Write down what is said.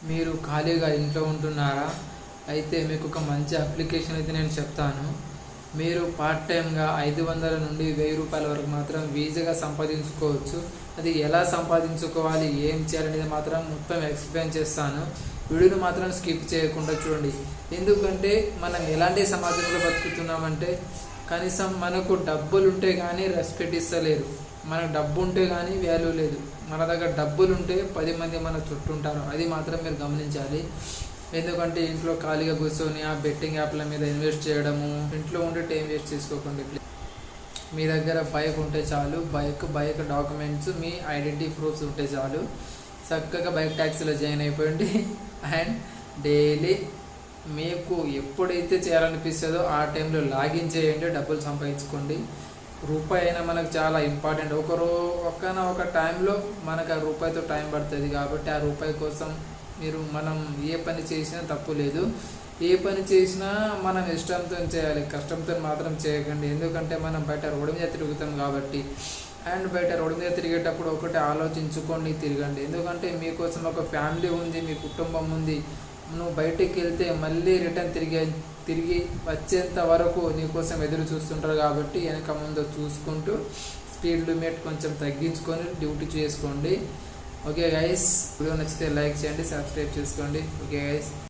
మీరు ఖాళీగా ఇంట్లో ఉంటున్నారా? అయితే మీకు ఒక మంచి అప్లికేషన్ అయితే నేను చెప్తాను. మీరు పార్ట్ టైంగా 500 నుండి 1000 రూపాయల వరకు మాత్రం ఈజీగా సంపాదించుకోవచ్చు. అది ఎలా సంపాదించుకోవాలి, ఏం చేయాలనేది మాత్రం మొత్తం ఎక్స్ప్లెయిన్ చేస్తాను. వీడియోని మాత్రం స్కిప్ చేయకుండా చూడండి. ఎందుకంటే మనం ఎలాంటి సమాజంలో బతుకుతున్నామంటే కనీసం మనకు డబ్బులు ఉంటే కానీ రెస్పెక్ట్ ఇస్తలేరు. మనకు డబ్బు ఉంటే కానీ వాల్యూ లేదు. మన దగ్గర డబ్బులు ఉంటే 10 మంది మన చుట్టూ ఉంటారు. అది మాత్రం మీరు గమనించాలి. ఎందుకంటే ఇంట్లో ఖాళీగా కూర్చొని ఆ బెట్టింగ్ యాప్ల మీద ఇన్వెస్ట్ చేయడము, ఇంట్లో ఉండి టైం వేస్ట్ చేసుకోకండి. మీ దగ్గర బైక్ ఉంటే చాలు, బైక్ డాక్యుమెంట్స్, మీ ఐడెంటిటీ ప్రూఫ్స్ ఉంటే చాలు. చక్కగా బైక్ ట్యాక్సీలో జాయిన్ అయిపోయింది. అండ్ డైలీ మీకు ఎప్పుడైతే చేయాలనిపిస్తుందో ఆ టైంలో లాగిన్ చేయండి, డబ్బులు సంపాదించుకోండి. రూపాయి అయినా మనకు చాలా ఇంపార్టెంట్. ఒక టైంలో మనకు ఆ రూపాయితో టైం పడుతుంది. కాబట్టి ఆ రూపాయి కోసం మనం ఏ పని చేసినా తప్పు లేదు. ఏ పని చేసినా మనం ఇష్టంతో చేయాలి, కష్టంతో మాత్రం చేయకండి. ఎందుకంటే మనం బయట రోడ్డు మీద తిరుగుతాం కాబట్టి. అండ్ బయట రోడ్డు మీద తిరిగేటప్పుడు ఒకటి ఆలోచించుకొని తిరగండి. ఎందుకంటే మీకోసం ఒక ఫ్యామిలీ ఉంది, మీ కుటుంబం ఉంది. నువ్వు బయటికి వెళ్తే మళ్ళీ రిటర్న్ తిరిగి వచ్చేంత వరకు నీకోసం ఎదురు చూస్తుంటారు. కాబట్టి వెనక ముందు చూసుకుంటూ స్పీడ్ లిమిట్ కొంచెం తగ్గించుకొని డ్యూటీ చేసుకోండి. ఓకే గైస్, వీడియో నచ్చితే లైక్ చేయండి, సబ్స్క్రైబ్ చేసుకోండి. Okay guys.